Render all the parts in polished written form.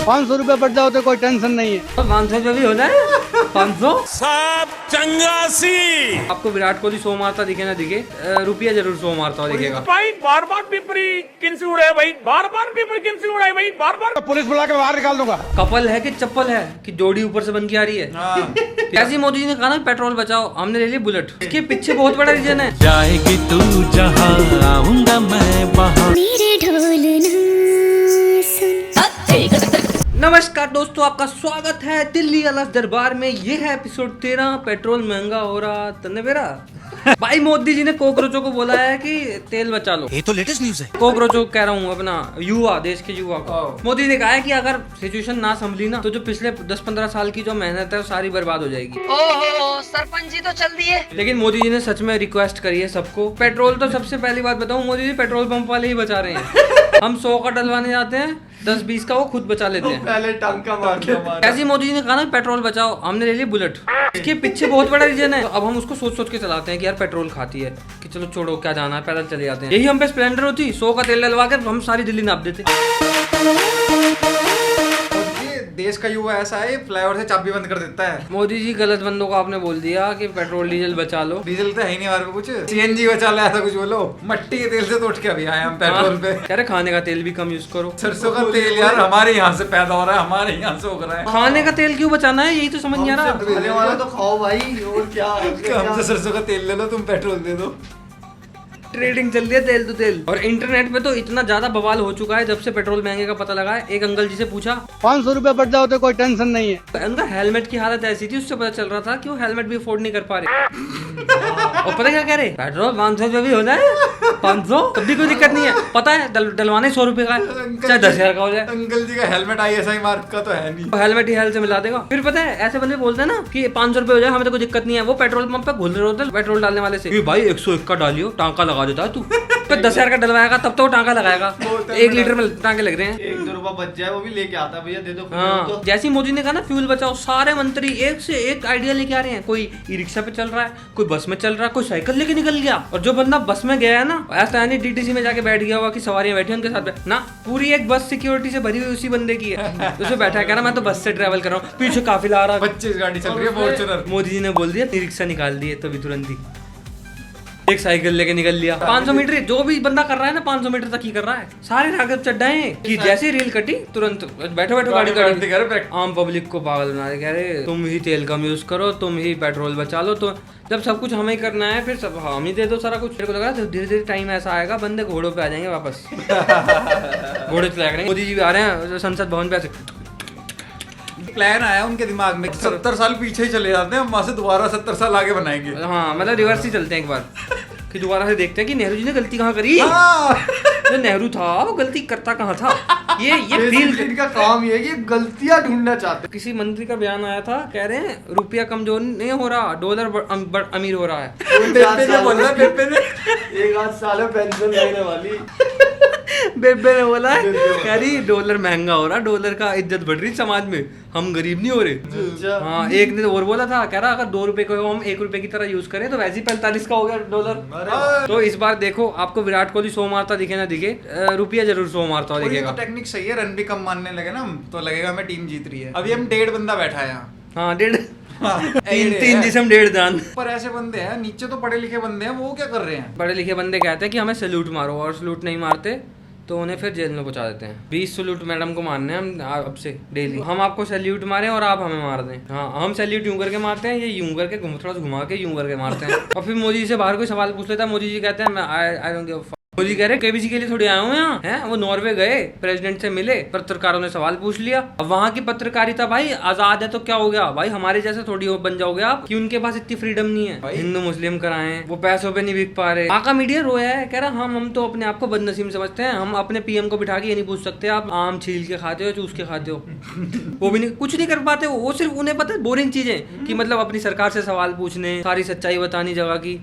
500 रुपये बढ़ जाओ तो कोई टेंशन नहीं है। 500 रुपये भी हो जाए 500 साहब चंगासी। आपको विराट कोहली सो मारता दिखे ना दिखे, रुपया जरूर सो मारता हुआ दिखेगा। भाई बार बार पिपरी किनसे उड़ाए भाई, बार बार पिपरी किनसे उड़ाए भाई, बार बार पुलिस बुला के बाहर निकाल दूंगा। कपल है कि चप्पल है कि जोड़ी ऊपर से बन के आ रही है। कैसी मोदी जी ने कहा ना पेट्रोल बचाओ, हमने ले लिया बुलेट। इसके पीछे बहुत बड़ा रीजन है। जाएगी तू जहाँ आऊंगा मैं वहाँ। मेरे ढोल नमस्कार दोस्तों, आपका स्वागत है दिल्ली अलस दरबार में। ये है एपिसोड 13। पेट्रोल महंगा हो रहा तने मेरा भाई मोदी जी ने कॉकरोचों को बोला है कि तेल बचा लो। ये तो लेटेस्ट न्यूज है। कॉकरोचों कह रहा हूँ, अपना युवा, देश के युवा को। मोदी ने कहा है कि अगर सिचुएशन ना संभली ना तो जो पिछले 10-15 साल की जो मेहनत है वो सारी बर्बाद हो जाएगी। ओहो, सरपंच जी तो चल दिए। लेकिन मोदी जी ने सच में रिक्वेस्ट करी है सबको। पेट्रोल तो सबसे पहली बात बताऊं, मोदी जी पेट्रोल पंप वाले ही बचा रहे हैं। हम 100 का डलवाने जाते हैं, 10-20 का वो खुद बचा लेते हैं। पहले टांका मार ऐसी मोदी जी ने कहा ना पेट्रोल बचाओ, हमने ले लिया बुलेट। इसके पीछे बहुत बड़ा रीजन है। अब हम उसको सोच सोच के चलाते हैं कि यार पेट्रोल खाती है, कि चलो छोड़ो क्या जाना है, पैदल चले जाते हैं। यही हम पे स्प्लेंडर होती, 100 का तेल डलवा के हम सारी दिल्ली नाप देते। देश का युवा ऐसा है, फ्लाईओवर से चाबी बंद कर देता है। मोदी जी गलत बंदों को आपने बोल दिया कि पेट्रोल डीजल बचा लो। डीजल तो है ही नहीं हमारे को, कुछ सीएनजी बचा ला, ऐसा कुछ बोलो। मट्टी के तेल से तो उठ के अभी आए हम पेट्रोल पे। कह रहे खाने का तेल भी कम यूज करो। सरसों का तेल यार हमारे यहाँ से पैदा हो रहा है, हमारे यहाँ से हो रहा है। खाने का तेल क्यों बचाना है, यही तो समझ नहीं आ रहा। खाने वाला तो खाओ भाई, और क्या। हमसे सरसों का तेल ले लो, तुम पेट्रोल दे दो। ट्रेडिंग चल रही है तेल तो तेल। और इंटरनेट पे तो इतना ज्यादा बवाल हो चुका है जब से पेट्रोल महंगे का पता लगा है। एक अंकल जी से पूछा 500 रुपये बढ़ जाओ तो कोई टेंशन नहीं है। उनका हेलमेट की हालत ऐसी थी, उससे पता चल रहा था कि वो हेलमेट भी अफोर्ड नहीं कर पा रहे। और पता क्या कह रहे, पेट्रोल 500 रुपये भी हो जाए 500 तब भी कोई दिक्कत नहीं है। पता है डलवाने 100 रुपए का है, चाहे 10,000 का हो जाए। अंकल जी का हेलमेट ISI मार्क का तो है नहीं, हेलमेट ही हेल से मिला देगा। फिर पता है ऐसे बंदे बोलते हैं ना कि 500 रुपए हो जाए, हमें तो कोई दिक्कत नहीं है। वो पेट्रोल पंप पे घुल रहे होते हैं पेट्रोल डालने वाले से, भाई 101 का डालियो, टांका लगा देता है तू। तो 10,000 का डलवाएगा तब तो टांका लगाएगा। 1 लीटर में टांके लग रहे हैं। 1-2 रुपया बच जाए वो भी लेके आता है, भैया दे दो। हाँ, जैसे ही मोदी ने कहा ना फ्यूल बचाओ, सारे मंत्री एक से एक आइडिया लेके आ रहे हैं। कोई ई रिक्शा पे चल रहा है, कोई बस में चल रहा है, कोई साइकिल लेके निकल गया। और जो बंदा बस में गया है ना, ऐसा नहीं DTC में जाके बैठ गया हुआ कि सवारियां बैठी उनके साथ ना, पूरी एक बस सिक्योरिटी से भरी हुई उसी बंदे की है। उसमें बैठा है, कह रहा मैं तो बस से ट्रेवल कर रहा हूँ, पीछे काफिला आ रहा है, 25 गाड़ी चल रही है फॉर्च्यूनर। मोदी जी ने बोल दिया ई रिक्शा निकाल दिए, तभी तुरंत ही एक साइकिल लेके निकल लिया। 500 मीटर जो भी बंदा कर रहा है ना, 500 मीटर तक ही कर रहा है। सारे राघव चड्डा है कि जैसे रेल कटी तुरंत बैठो बैठो गाड़ी आम पब्लिक को पागल बना रहे। कह रहे तुम ही तेल कम यूज करो, तुम ही पेट्रोल बचा लो। तो जब सब कुछ हमें ही करना है, फिर सब हम ही दे दो सारा कुछ। मेरे को लगा धीरे धीरे टाइम ऐसा आएगा बंदे घोड़ों पे आ जाएंगे वापस। घोड़े चलाया करेंगे। मोदी जी भी आ रहे हैं संसद भवन पे ऐसे। प्लान आया उनके दिमाग में, 70 साल पीछे ही चले जाते हैं, हम वहां से दोबारा 70 साल आगे बनाएंगे। हाँ, मतलब रिवर्स ही चलते हैं एक बार, कि दोबारा से देखते हैं कि नेहरू जी ने गलती कहाँ करी। जो नेहरू था वो गलती करता कहाँ था। ये फील्ड इनका काम ये है कि गलतियां ढूंढना चाहते हैं। किसी मंत्री का बयान आया था, कह रहे हैं रुपया कमजोर नहीं हो रहा, डॉलर अमीर हो रहा है। एक आध साल में पेंशन लेने वाली बेबे ने बोला है, कह रही डॉलर महंगा हो रहा, डॉलर का इज्जत बढ़ रही समाज में, हम गरीब नहीं हो रहे। हाँ, एक ने और बोला था, कह रहा अगर 2 रुपए को हम 1 रुपए की तरह यूज करें तो वैसे ही 45 का हो गया डॉलर। तो इस बार देखो, आपको विराट कोहली 100 मारता दिखे ना दिखे, रुपया जरूर 100 मारता हुआ दिखेगा। टेक्निक सही है, रन भी कम मारने लगे ना हम, तो लगेगा हमें टीम जीत रही है। अभी हम 1.5 बंदा बैठा है यहाँ। हाँ, 1.5 तीन जिसम 1.5 दान। पर ऐसे बंदे हैं नीचे तो पढ़े लिखे बंदे हैं, वो क्या कर रहे हैं? पढ़े लिखे बंदे कहते हैं कि हमें सैल्यूट मारो, और सैल्यूट नहीं मारते तो उन्हें फिर जेल में पहुंचा देते हैं। 20 सैल्यूट मैडम को मारने हैं हम अब से डेली। हम आपको सैल्यूट मारें और आप हमें मार दें। हाँ, हम सैल्यूट यूं करके मारते हैं, ये यूं करके थोड़ा सा घुमा के यूं करके मारते हैं। और फिर मोदी जी से बाहर कोई सवाल पूछ लेता है, मोदी जी कहते हैं मैं I don't give a fuck. Modi कह रहे केबीसी के लिए थोड़ी आए हुए यहाँ हैं। वो नॉर्वे गए, प्रेसिडेंट से मिले, पत्रकारों ने सवाल पूछ लिया। अब वहाँ की पत्रकारिता भाई आजाद है तो क्या हो गया भाई, हमारे जैसे थोड़ी हो बन जाओगे आप कि उनके पास इतनी फ्रीडम नहीं है। हिंदू मुस्लिम कराएं, वो पैसों पे नहीं बिक पा रहे। वहाँ का मीडिया रोया है, कह रहा हम तो अपने आप को बदनसीब समझते हैं, हम अपने PM को बिठा के ये नहीं पूछ सकते आप आम छील के खाते हो चूस के खाते हो। वो भी नहीं, कुछ नहीं कर पाते। वो सिर्फ उन्हें पता है बोरिंग चीजें, कि मतलब अपनी सरकार से सवाल पूछने, सारी सच्चाई बतानी जगह की।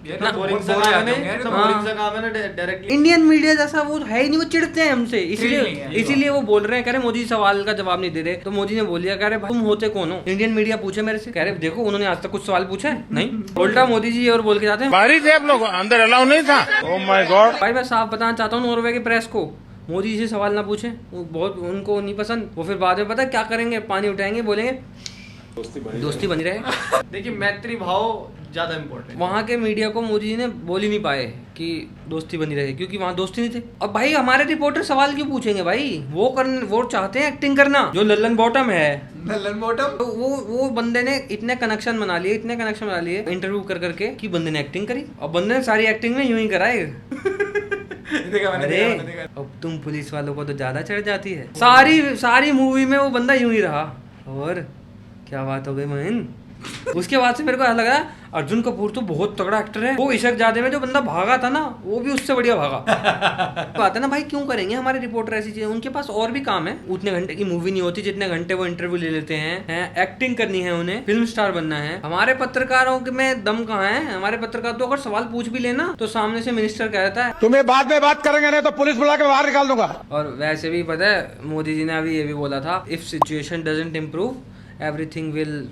इंडियन मीडिया जैसा वो है ही नहीं, वो चिढ़ते हैं हमसे, इसीलिए वो बोल रहे हैं, कह रहे मोदी सवाल का जवाब नहीं दे रहे। तो मोदी ने बोल दिया, कह रहे तुम होते कौन हो? इंडियन मीडिया पूछे मेरे से, कह रहे देखो उन्होंने आज तक कुछ सवाल पूछा है नहीं। उल्टा मोदी जी और बोल के जाते हैं बाहरी थे आप लोग, अंदर अलाउ नहीं था। Oh my God. भाई मैं साफ बताना चाहता हूँ नॉर्वे की प्रेस को, मोदी जी से सवाल ना पूछें, वो बहुत उनको नहीं पसंद। वो फिर बाद में पता है क्या करेंगे, पानी उठाएंगे, बोलेंगे दोस्ती बनी रहे। देखिए मैत्री भाव ज्यादा इम्पोर्टेंट। वहाँ के मीडिया को मोदी जी ने बोल ही नहीं पाए कि दोस्ती बनी रहे, क्योंकि वहाँ दोस्ती नहीं थे। अब भाई हमारे रिपोर्टर सवाल क्यों पूछेंगे भाई, वो चाहते हैं एक्टिंग करना। जो लल्लन बॉटम है, लल्लन बॉटम, तो वो बंदे ने इतने कनेक्शन बना लिए इंटरव्यू कर करके कि बंदे ने एक्टिंग करी। और बंदे ने सारी एक्टिंग में यूं ही कराए। अरे अब तुम पुलिस वालों को तो ज्यादा चढ़ जाती है। सारी मूवी में वो बंदा यूं ही रहा। और क्या बात हो गई मोहन। उसके बाद से मेरे को ऐसा लगा अर्जुन कपूर तो बहुत तगड़ा एक्टर है। वो इशक जादे में जो बंदा भागा था ना, वो भी उससे बढ़िया भागा। बात है ना भाई, क्यों करेंगे हमारे रिपोर्टर ऐसी चीजें। उनके पास और भी काम है। उतने घंटे की मूवी नहीं होती जितने घंटे वो इंटरव्यू ले लेते हैं। एक्टिंग करनी है उन्हें, फिल्म स्टार बनना है। हमारे पत्रकारों में दम कहाँ है। हमारे पत्रकार तो अगर सवाल पूछ भी लेना तो सामने से मिनिस्टर कह देता है तुम्हें बाद में बात करेंगे, नहीं तो पुलिस बुला के बाहर निकाल दूंगा। और वैसे भी पता है मोदी जी ने अभी ये भी बोला था, if situation doesn't improve everything will.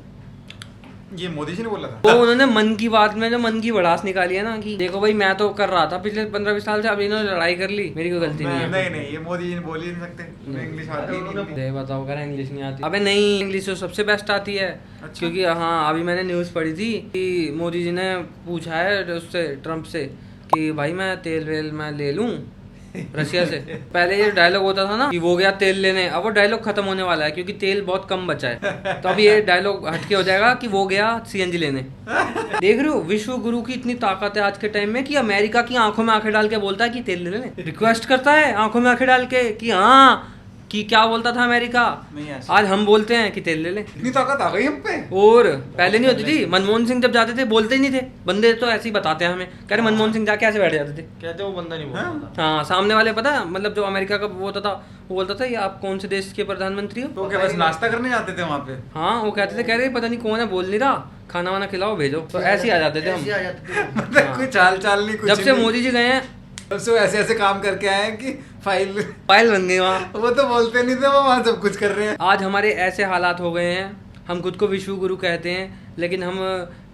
ये मोदी जी ने बोला था। तो उन्होंने मन की बात में जो मन की भड़ास निकाली है ना, कि देखो भाई मैं तो कर रहा था पिछले 15-20 साल से, अब इन्होंने लड़ाई कर ली, मेरी कोई गलती नहीं है। नहीं ये मोदी जी ने बोल ही नहीं सकते, इंग्लिश आती नहीं। दे बताओ कर इंग्लिश नहीं आती। अबे नहीं, इंग्लिश तो सबसे बेस्ट आती है। अच्छा? क्योंकि हाँ अभी मैंने न्यूज़ पढ़ी थी कि मोदी जी ने पूछा है उससे, ट्रम्प से, कि भाई मैं तेल वेल मैं ले लूँ रशिया से। पहले ये डायलॉग होता था ना कि वो गया तेल लेने, अब वो डायलॉग खत्म होने वाला है क्योंकि तेल बहुत कम बचा है। तो अब ये डायलॉग हटके हो जाएगा कि वो गया सीएनजी लेने। देख रहे हो विश्व गुरु की इतनी ताकत है आज के टाइम में कि अमेरिका की आंखों में आंखें डाल के बोलता है कि तेल ले लेने, रिक्वेस्ट करता है आंखों में आंखें डाल के कि हाँ, कि क्या बोलता था अमेरिका, आज हम बोलते हैं कि तेल ले ले। इतनी ताकत आ गई हम पे। और पहले नहीं होती थी। मनमोहन सिंह जब जाते थे बोलते ही नहीं थे बंदे, तो ऐसे ही बताते हैं हमें, कह रहे मनमोहन सिंह जाके ऐसे बैठ जाते थे, कहते वो बंदा नहीं बोलता। हाँ सामने वाले पता है, मतलब जो अमेरिका का वो होता था, वो बोलता था ये आप कौन से देश के प्रधानमंत्री हो। तो क्या बस नाश्ता करने जाते थे वहाँ पे। हाँ वो कहते थे, कह रहे पता नहीं कौन है, बोल नहीं रहा, खाना वाना खिलाओ भेजो। तो ऐसे ही आ जाते थे हम। मतलब कोई चाल नहीं कुछ। जब से मोदी जी गए हैं तब से ऐसे काम करके आए हैं कि फाइल बन गई वहाँ। वो तो बोलते नहीं थे, वो वहाँ सब कुछ कर रहे हैं। आज हमारे ऐसे हालात हो गए हैं, हम खुद को विश्व गुरु कहते हैं लेकिन हम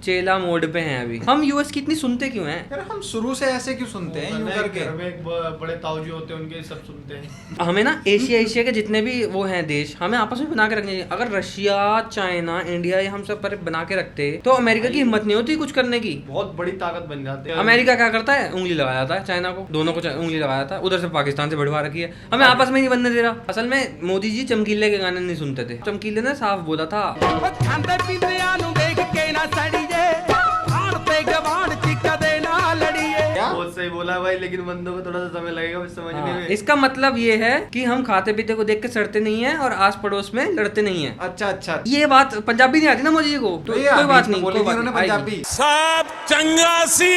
चेला मोड पे हैं अभी। हम यूएस की इतनी सुनते क्यों हैं यार, हम शुरू से ऐसे क्यों सुनते हैं यूं करके। घर में एक बड़े ताऊजी होते हैं, उनके सब सुनते हैं। हमें ना एशिया के जितने भी वो हैं देश, हमें आपस में बना के रखने चाहिए। अगर रशिया, चाइना, इंडिया ये हम सब पर बना के रखते तो अमेरिका की हिम्मत नहीं होती कुछ करने की। बहुत बड़ी ताकत बन जाती है। अमेरिका क्या करता है, उंगली लगा जाता है चाइना को, दोनों को उंगली लगा जाता है। उधर से पाकिस्तान से बढ़वा रखी है, हमें आपस में नहीं बनने दे रहा। असल में मोदी जी चमकीले के गाने नहीं सुनते थे। चमकीले ने साफ बोला था, बहुत सही बोला भाई, लेकिन बंदों को थोड़ा सा समय लगेगा समझने में। इसका मतलब ये है कि हम खाते पीते को देख के सड़ते नहीं है और आस पड़ोस में लड़ते नहीं है। अच्छा ये बात पंजाबी नहीं आती ना मोदी जी को, तो कोई बात नहीं, कोई बात नहीं, पंजाबी सब चंगा सी।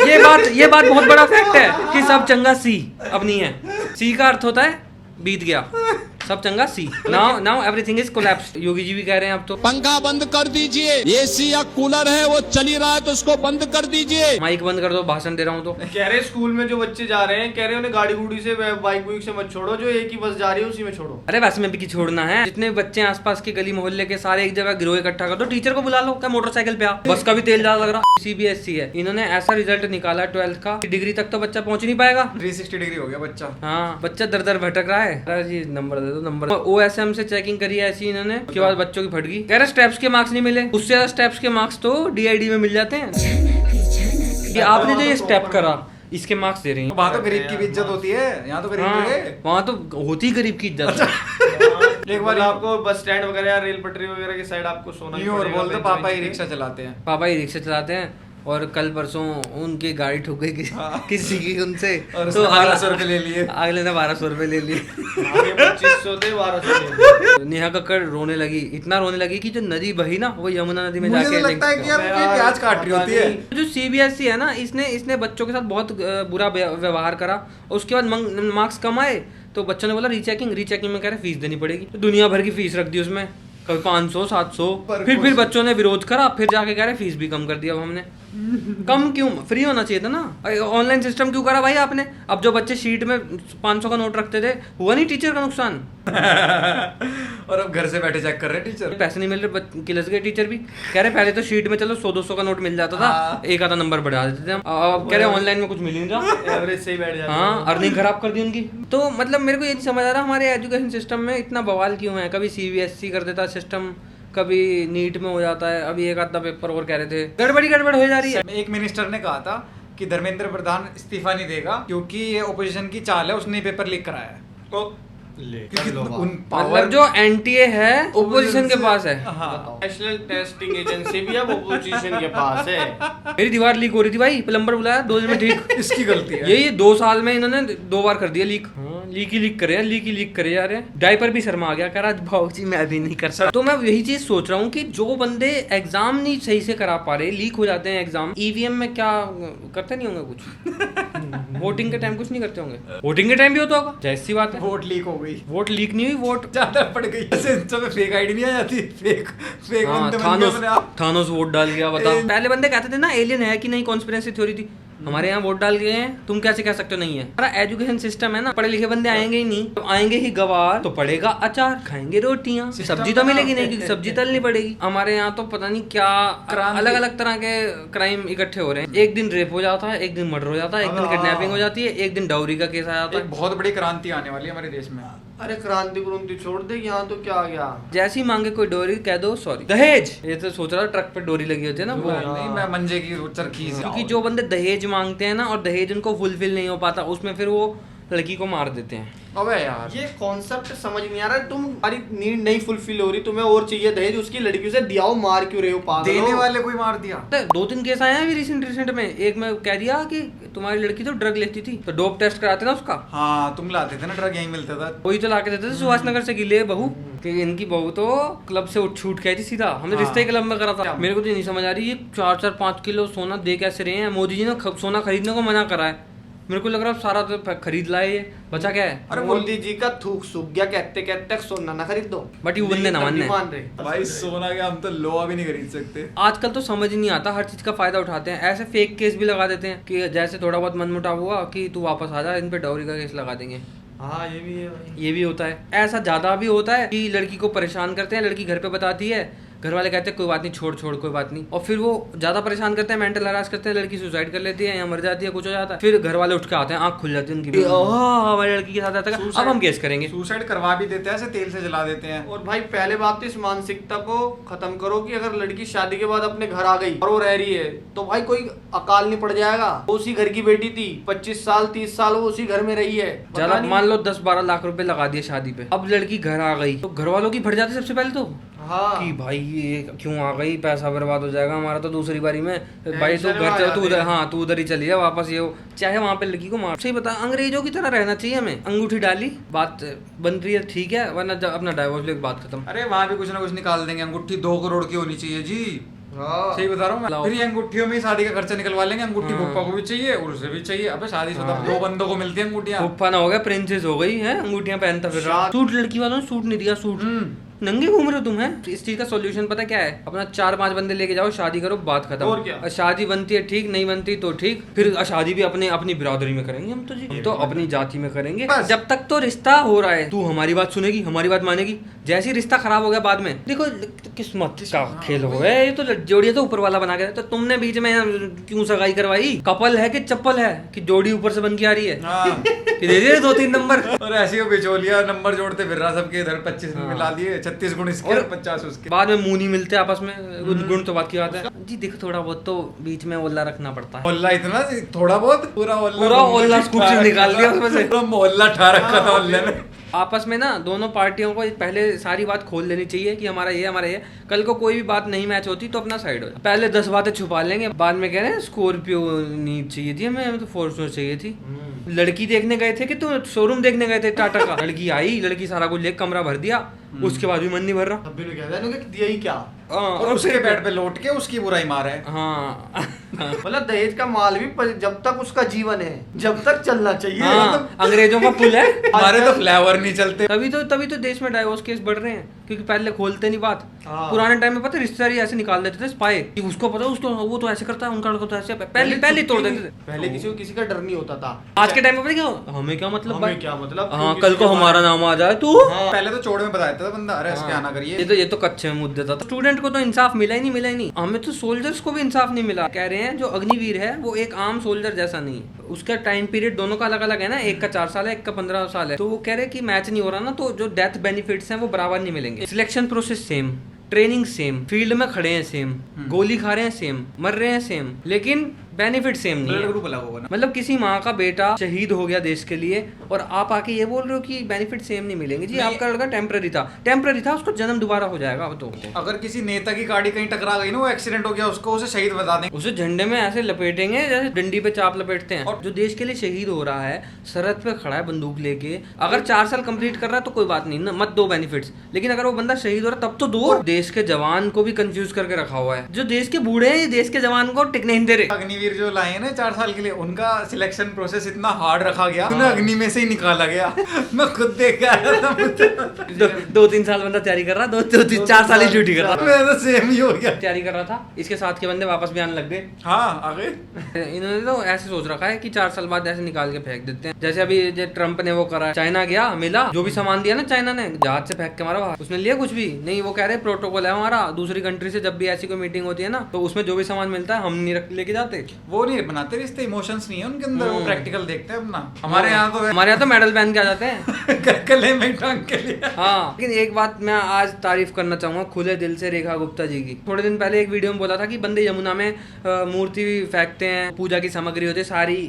ये बात बहुत बड़ा फैक्ट है कि सब चंगा सी अब नहीं है। सी का अर्थ होता है बीत गया, सब चंगा सी। Now everything is collapsed. Yogi ji भी कह रहे हैं अब तो पंखा बंद कर दीजिए, एसी या कूलर है वो चल ही रहा है तो उसको बंद कर दीजिए। माइक बंद कर दो, भाषण दे रहा हूँ तो। कह रहे स्कूल में जो बच्चे जा रहे हैं, कह रहे उन्हें गाड़ी गुड़ी से, बाइक बुइक से मत छोड़ो, जो एक ही बस जा रही है उसी में छोड़ो। अरे वैसे में भी छोड़ना है, जितने बच्चे आसपास के गली मोहल्ले के सारे एक जगह गिरोह इकट्ठा कर दो, टीचर को बुला लो, क्या मोटरसाइकिल पे आ, बस का भी तेल ज्यादा लग रहा। CBSE है, इन्होंने ऐसा रिजल्ट निकाला 12th का, डिग्री तक तो बच्चा पहुंच नहीं पाएगा। 360 डिग्री हो गया बच्चा। हाँ बच्चा दर दर भटक रहा है। अरे जी नंबर दे दो, नंबर। OSM से चेकिंग करी है ऐसी इन्होंने, उसके बाद बच्चों की फट गई। कह रहे स्टेप्स के मार्क्स नहीं मिले, उससे ज्यादा स्टेप्स के मार्क्स तो DID में मिल जाते हैं। कि आपने जो ये स्टेप करा इसके मार्क्स दे रही हैं। वहाँ तो गरीब की भी इज्जत होती है, यहाँ तो गरीब वहाँ तो होती ही गरीब की इज्जत। एक बार आपको बस स्टैंड वगैरह या रेल पटरी वगैरह की साइड आपको सोना बोलते पापा ही रिक्शा चलाते हैं। पापा ही रिक्शा चलाते हैं, और कल परसों उनकी गाड़ी ठुक गई किसी की उनसे, तो 1200 रुपए ले लिए, अगले ने 1200 रुपए ले लिए। 2500 थे, 1200 नेहा कक्कड़ रोने लगी, इतना रोने लगी कि जो नदी बही ना वो यमुना नदी में मुझे जाके तो लगता है कि यार ये प्याज काट रही होती है। जो CBSE है ना, इसने बच्चों के साथ बहुत बुरा व्यवहार करा। उसके बाद मार्क्स कम आए तो बच्चों ने बोला रीचेकिंग में कह रहे फीस देनी पड़ेगी, तो दुनिया भर की फीस रख दी उसमें, कभी 500 700। फिर बच्चों ने विरोध करा, फिर जाके कह रहे फीस भी कम कर दिया। अब हमने कम क्यों, फ्री होना चाहिए था ना। ऑनलाइन सिस्टम क्यों करा भाई आपने। अब जो बच्चे शीट में 500 का नोट रखते थे, हुआ नहीं टीचर का नुकसान। और अब घर से बैठे चेक कर रहे हैं टीचर। पैसे नहीं मिल रहे, किलस गए टीचर भी। कह रहे पहले तो शीट में चलो 100-200 का नोट मिल जाता था, एक आधा नंबर बढ़ा देते थे हम। अब कह रहे ऑनलाइन में कुछ मिल नहीं रहा, एवरेज से ही बैठ जाता है। हाँ, अर्निंग खराब कर दी उनकी। तो मतलब मेरे को ये नहीं समझ आ रहा हमारे एजुकेशन सिस्टम में इतना बवाल क्यों है। कभी CBSE कर देता सिस्टम, कभी नीट में हो जाता है, अभी एक आधा पेपर और कह रहे थे, गड़बड़ हो जा रही है। एक मिनिस्टर ने कहा था कि धर्मेंद्र प्रधान इस्तीफा नहीं देगा क्योंकि ये ओपोजिशन की चाल है, उसने पेपर लीक कराया है। क्योंकि उन मतलब जो NTA है ओपोजिशन के पास है। नेशनल टेस्टिंग एजेंसी भी अब ओपोजिशन के पास है। मेरी दीवार लीक हो रही थी भाई, प्लम्बर बुलाया 2 दिन में ठीक। इसकी गलती है यही 2 साल में इन्होंने 2 बार कर दिया लीक। लीक करे जा रहे। डायपर भी शर्मा आ गया, कह रहा भाऊ जी मैं भी नहीं कर सकता। तो मैं यही चीज सोच रहा हूँ कि जो बंदे एग्जाम नहीं सही से करा पा रहे, लीक हो जाते हैं एग्जाम, EVM में क्या करते नहीं होंगे कुछ? वोटिंग के टाइम कुछ नहीं करते होंगे? वोटिंग के टाइम भी होता होगा, जैसी बात है। वोट लीक हो गई, वोट लीक नहीं हुई, वोट ज्यादा पड़ गई। फेक आईडी नहीं आ जाती, फेक हाँ, थानोस वोट डाल गया। बताओ, पहले बंदे कहते थे ना एलियन है कि नहीं, कॉन्स्पिरेसी थ्योरी थी। हमारे यहाँ वोट डाल गए हैं, तुम कैसे कह सकते हो नहीं है? हमारा एजुकेशन सिस्टम है ना, पढ़े लिखे बंदे आएंगे ही नहीं। तो आएंगे ही गवार, तो पड़ेगा अचार, खाएंगे रोटियां, सब्जी तो मिलेगी नहीं क्योंकि सब्जी तलनी पड़ेगी। हमारे यहाँ तो पता नहीं क्या अलग अलग तरह के क्राइम इकट्ठे हो रहे हैं। एक दिन रेप हो जाता है, एक दिन मर्डर हो जाता है, एक दिन किडनैपिंग हो जाती है, एक दिन डाउरी का केस आ जाता है। बहुत बड़ी क्रांति आने वाली है हमारे देश में। अरे क्रांति छोड़ दे, यहाँ तो क्या आ गया। जैसी मांगे कोई डोरी कह दो सॉरी दहेज। ये तो सोच रहा ट्रक पे डोरी लगी होती है ना वो। नहीं, मैं मंजे की चरखी से। क्योंकि जो बंदे दहेज मांगते हैं ना और दहेज उनको फुलफिल नहीं हो पाता, उसमें फिर वो लड़की को मार देते हैं। अबे यार, ये कॉन्सेप्ट समझ नहीं आ रहा। तुम्हारी नीड नहीं फुलफिल हो रही, तुम्हें और चाहिए दहेज, उसकी लड़कियों से दियाओ, मार क्यों रहे हो पागल? देने वाले कोई मार दिया। 2-3 केस आए हैं अभी रिसेंट में। एक में कह दिया कि तुम्हारी लड़की तो ड्रग लेती थी, तो डोप टेस्ट कराते ना उसका। हाँ, तुम लाते थे ना ड्रग, यहीं मिलता था। वही तो ला के देते थे सुभाष नगर से, गिले बहू कि इनकी बहू तो क्लब से उठ छूट के आई थी सीधा। हमने रिश्ते क्लब में करा था। मेरे को तो नहीं समझ आ रही, ये 4-5 किलो सोना दे कैसे रहे हैं? मोदी जी ने सोना खरीदने को मना करा है। मेरे को लग रहा है सारा तो खरीद लाए, ये बचा क्या है? अरे मोदी जी का थूक सूख गया, कहते कहते सोना ना खरीद दो, बट ये बंदे ना मान रहे। भाई सोना के हम तो लोहा भी नहीं खरीद सकते। आजकल तो समझ ही नहीं आता, हर चीज का फायदा उठाते हैं। ऐसे फेक केस भी लगा देते हैं कि जैसे थोड़ा बहुत मनमुटाव हुआ कि तू वापस आ जा, इन पे डाउरी का केस लगा देंगे। हाँ, ये भी है भाई। ये भी होता है। ऐसा ज्यादा भी होता है कि लड़की को परेशान करते हैं, लड़की घर पे बताती है, घर वाले कहते हैं कोई बात नहीं, छोड़ कोई बात नहीं, और फिर वो ज्यादा परेशान करते हैं, मेंटल हरास करते हैं, लड़की सुसाइड कर लेती है या मर जाती है, कुछ हो जाता है। फिर घर वाले उठ के आते हैं, आंख खुल जाती है उनकी, हमारी लड़की के साथ आता है, अब हम केस करेंगे। सुसाइड करवा भी देते हैं, ऐसे तेल से जला देते हैं। और भाई पहले बात तो इस मानसिकता को खत्म करो कि अगर लड़की शादी के बाद अपने घर आ गई और वो रह रही है तो भाई कोई अकाल नहीं पड़ जाएगा। वो उसी घर की बेटी थी, 25 साल 30 साल वो उसी घर में रही है। ज्यादा मान लो 10-12 लाख रुपए लगा दिए शादी पे, अब लड़की घर आ गई तो घर वालों की फट जाती सबसे पहले तो। हाँ, कि भाई ये क्यों आ गई, पैसा बर्बाद हो जाएगा हमारा तो दूसरी बारी में। भाई तो घर चल, तू उधर, हाँ तू उधर ही चली जा वापस। ये हो चाहे वहाँ पे लड़की को मार। सही बता, अंग्रेजों की तरह रहना चाहिए हमें। अंगूठी डाली, बात बन रही है, ठीक है, वरना अपना डाइवोर्स लेके बात खत्म। अरे वहाँ भी कुछ ना कुछ निकाल देंगे। अंगूठी 2 करोड़ की होनी चाहिए जी। हाँ, सही बता रहा हूँ मैं। फिर ये अंगूठियों में ही शादी का खर्चा निकलवा लेंगे। अंगूठी फूफा को भी चाहिए और उसे भी चाहिए। अबे शादीशुदा 2 बंदों को मिलती है अंगूठियाँ। फूफा ना हो गया, प्रिंसेस हो गई है, अंगूठियां पहनता फिर रहा। सूट लड़की वालों ने सूट नहीं दिया, सूट नंगे घूम रहे हो तुम है। इस चीज का सॉल्यूशन पता क्या है? अपना 4-5 बंदे लेके जाओ, शादी करो, बात खत्म। और क्या? शादी बनती है ठीक, नहीं बनती तो ठीक, फिर शादी भी अपनी बिरादरी में करेंगे हम तो जी, हम तो अपनी जाति में करेंगे। जब तक तो रिश्ता हो रहा है, तू हमारी बात सुनेगी, हमारी बात मानेगी। जैसे ही रिश्ता खराब हो गया बाद में, देखो किस्मत का खेल हो गया। ये तो जोड़ी तो ऊपर वाला बना के, तो तुमने बीच में क्यों सगाई करवाई? कपल है कि चप्पल है कि जोड़ी ऊपर से बन के आ रही है? कि दे दिए 2-3 नंबर। और ऐसे ही बिचौलिया नंबर जोड़ते फिर रहा सबके इधर। 25 मिला दिए, 36 गुण इसके और 50 उसके। बाद में मुंह नहीं मिलते आपस में, गुण तो बात की बात है जी। देखो थोड़ा बहुत तो बीच में ओल्ला रखना पड़ता है। ओल्ला इतना थोड़ा बहुत, पूरा ओल्ला स्कूप से निकाल दिया उसमें से, पूरा मोहल्ला ठा रखा था ओल्ले ने। आपस में ना दोनों पार्टियों को पहले सारी बात खोल लेनी चाहिए कि हमारा ये। कल को कोई भी बात नहीं मैच होती तो अपना साइड हो। पहले 10 बातें छुपा लेंगे, बाद में कह रहे हैं स्कॉर्पियो नहीं चाहिए थी हमें तो फॉर्च्यूनर चाहिए थी। लड़की देखने गए थे कि तो शोरूम देखने गए थे टाटा का। लड़की आई, लड़की सारा कुछ ले कमरा भर दिया, उसके बाद भी मन नहीं भर रहा। तब भी लोग कहते हैं कि दिया ही क्या। और उसके बेड पे लौट के उसकी बुराई मारे। हाँ मतलब दहेज का माल भी जब तक उसका जीवन है, जब तक चलना चाहिए। हाँ, अंग्रेजों का पुल है। हमारे तो फ्लेवर नहीं चलते। तभी तो देश में डाइवोर्स केस बढ़ रहे हैं, क्योंकि पहले खोलते नहीं बात। हाँ। पुराने टाइम में पता है रिश्तेदारी ऐसे निकाल देते थे स्पाई, कि उसको पता उसको वो तो ऐसे करता है, उनका लड़का तो ऐसे, पहले तोड़ देते थे। पहले किसी का डर नहीं होता था। आज के टाइम में पता क्या, हमें क्या मतलब, हमें क्या मतलब, हाँ कल को हमारा नाम आ जाए तो। पहले तो चौड़ में बताते जाता था बंदा, अरे इसके आना करिए। ये तो कच्चे में मुद्दे था। स्टूडेंट को तो इंसाफ मिला ही नहीं। हमें तो सोल्जर्स को भी इंसाफ नहीं मिला। कह रहे हैं जो अग्निवीर है वो एक आम सोल्जर जैसा नहीं, उसका टाइम पीरियड दोनों का अलग अलग है ना, एक का 4 साल है, एक का 15 साल है। तो वो कह रहे हैं कि मैच नहीं हो रहा ना, तो जो डेथ बेनिफिट्स हैं वो बराबर नहीं मिलेंगे। Selection process same, training same, field में खड़े हैं सेम, गोली खा रहे हैं सेम, मर रहे हैं सेम, लेकिन बेनिफिट सेम नहीं है। ग्रुप अलग होगा ना। मतलब किसी माँ का बेटा शहीद हो गया देश के लिए और आप आके ये बोल रहे हो कि बेनिफिट सेम नहीं मिलेंगे। जी आपका लड़का टेम्पररी था, उसको जन्म दोबारा हो जाएगा। अब तो अगर किसी नेता की गाड़ी कहीं टकरा गई ना, वो एक्सीडेंट हो गया, उसको उसे शहीद बता देंगे, उसे झंडे में ऐसे लपेटेंगे जैसे डंडी पे चाप लपेटते हैं। और जो देश के लिए शहीद हो रहा है, सरहद पे खड़ा है बंदूक लेके, अगर 4 साल कंप्लीट कर रहा है तो कोई बात नहीं ना, मत दो बेनिफिट्स, लेकिन अगर वो बंदा शहीद हो रहा है तब तो दो। देश के जवान को भी कंफ्यूज करके रखा हुआ है। जो देश के बूढ़े हैं, ये देश के जवान को टिकने नहीं दे रहे। अग्निवीर जो लाए हैं ना 4 साल के लिए, उनका सिलेक्शन प्रोसेस इतना हार्ड रखा गया, उन्हें अग्नि में से ही निकाला गया। मैं खुद देख के आया था। 2-3 साल बंदा तैयारी कर रहा, 4 साल ही ड्यूटी कर रहा। मैं तो सेम ही हो गया, तैयारी कर रहा था, इसके साथ के बंदे वापस भी आने लग गए। हाँ आगे इन्होंने तो ऐसे सोच रखा है कि 4 साल बाद ऐसे निकाल के फेंक देते हैं। जैसे अभी जो ट्रम्प ने वो करा, चाइना गया, मिला जो भी सामान दिया ना चाइना ने, जहाज से फेंक के मारा बाहर। उसने लिया कुछ भी नहीं, वो कह रहे प्रोटोकॉल है हमारा, दूसरी कंट्री से जब भी ऐसी कोई मीटिंग होती है ना, तो उसमें जो भी सामान मिलता है हम नहीं लेके जाते। वो नहीं बनाते रिश्ते, इमोशंस नहीं है उनके अंदर, वो प्रैक्टिकल देखते हैं अपना। हमारे यहाँ तो मेडल पहन के आ जाते हैं गले में टांग के लिए। हाँ, लेकिन एक बात मैं आज तारीफ करना चाहूंगा खुले दिल से रेखा गुप्ता जी की। थोड़े दिन पहले एक वीडियो में बोला था कि बंदे यमुना में मूर्ति फेंकते हैं, पूजा की सामग्री होती है सारी,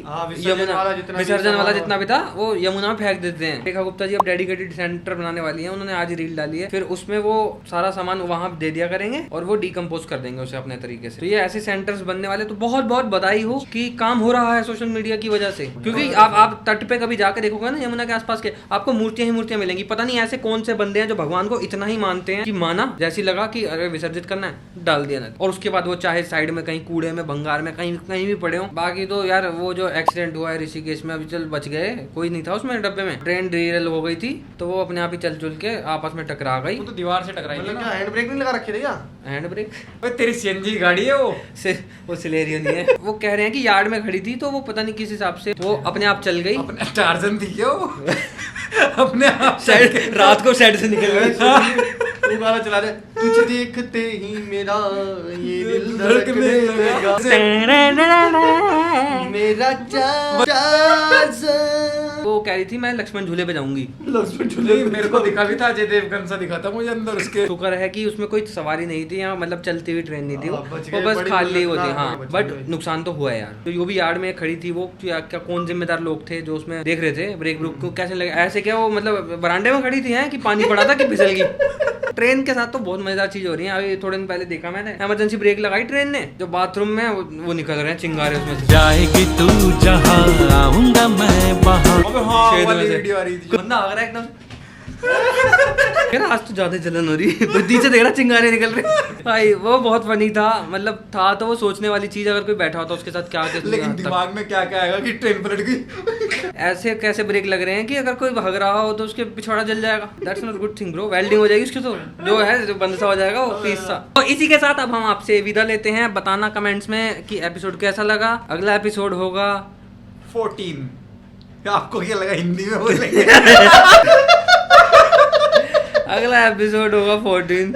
यमुना विसर्जन वाला जितना भी था वो यमुना में फेंक देते हैं। रेखा गुप्ता जी अब डेडिकेटेड सेंटर बनाने वाली है, उन्होंने आज रील डाली है। फिर उसमें वो सारा सामान वहां दे दिया करेंगे और वो डिकम्पोज कर देंगे उसे अपने तरीके से। तो ये ऐसे सेंटर्स बनने वाले, तो बहुत बहुत बधाई हो कि काम हो रहा है सोशल मीडिया की वजह से। क्योंकि आप तट पे कभी जाके देखोगे ना यमुना के आसपास के, आपको मूर्तियां ही मूर्तियां मिलेंगी। पता नहीं ऐसे कौन से बंदे हैं जो भगवान को इतना ही मानते हैं कि माना जैसी लगा कि अरे विसर्जित करना है डाल दिया ना, और उसके बाद वो चाहे साइड में कहीं कूड़े में भंगार में कहीं कहीं भी पड़े हो। बाकी तो यार वो जो एक्सीडेंट हुआ है ऋषिकेश में, अभी चल बच गए, कोई नहीं था उसमें डब्बे में, ट्रेन डिरेल हो गई थी तो वो अपने आप ही चल चुल के आपस में टकरा गई। वो तो दीवार से टकराई थी ना। हैंड ब्रेक नहीं लगा रखे थे क्या? Hand brake? तेरी सीएनजी गाड़ी है वो सिलेरियो नहीं है। वो कह रहे हैं कि यार्ड में खड़ी थी तो वो पता नहीं किस हिसाब से वो अपने आप चल गई। अपने टार्जन थी क्या वो? अपने आप रात को शेड से निकल गई। तू गाना चला दे, तुझे देखते ही मेरा ये दिल धड़कने लगा, मेरा वो कह रही थी मैं लक्ष्मण झूले पे जाऊंगी। लक्ष्मण झूले मेरे को दिखा भी था, अजय देवगन सा दिखा था मुझे अंदर उसके। शुक्र है कि उसमें कोई सवारी नहीं थी, यहाँ मतलब चलती हुई ट्रेन नहीं थी, बच वो गए, बस बड़ी खाली दुर्घटना होती। हाँ हुई, बच बट गए। नुकसान तो हुआ है यार। तो जो भी यार्ड में खड़ी थी वो क्या कौन जिम्मेदार लोग थे जो उसमें देख रहे थे ब्रेक ब्रुक को कैसे लगे, ऐसे क्या वो मतलब बरांडे में खड़ी थी हैं कि पानी पड़ा था कि फिसल गई। ट्रेन के साथ तो बहुत मजेदार चीज हो रही है। अभी थोड़े दिन पहले देखा मैंने, इमरजेंसी ब्रेक लगाई ट्रेन ने, जो बाथरूम में वो निकल रहे हैं चिंगारे उसमें से। जाएगी तू जहाँ आऊंगा मैं वहाँ। अबे हाँ, छेद वाली में से। वीडियो आ रही थी। बंदा आ रहा है एकदम यार आज तो ज्यादा जलन हो रही है, नीचे देख रहा चिंगारे निकल रहे भाई। वो बहुत फनी था, मतलब था तो वो सोचने वाली चीज, अगर कोई बैठा होता उसके साथ क्या लेकिन दिमाग में क्या क्या आएगा कि ट्रेन पलट गई। ऐसे कैसे ब्रेक लग रहे हैं कि अगर कोई भाग रहा हो तो उसके पिछवाड़ा जल जाएगा। That's not good thing bro, welding हो जाएगी उसकी, तो जो है जो बंद सा हो जाएगा वो पीस सा। तो इसी के साथ अब हम आपसे विदा लेते हैं। बताना कमेंट्स में कि एपिसोड कैसा लगा। अगला एपिसोड होगा 14। आपको क्या लगा हिंदी में बोलेंगे? अगला एपिसोड होगा 14।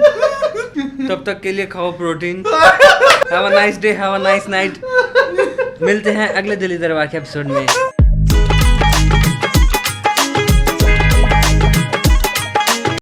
तब तक के लिए खाओ protein. Have a nice day, have a nice night. मिलते हैं अगले दिल्ली दरबार के एपिसोड में।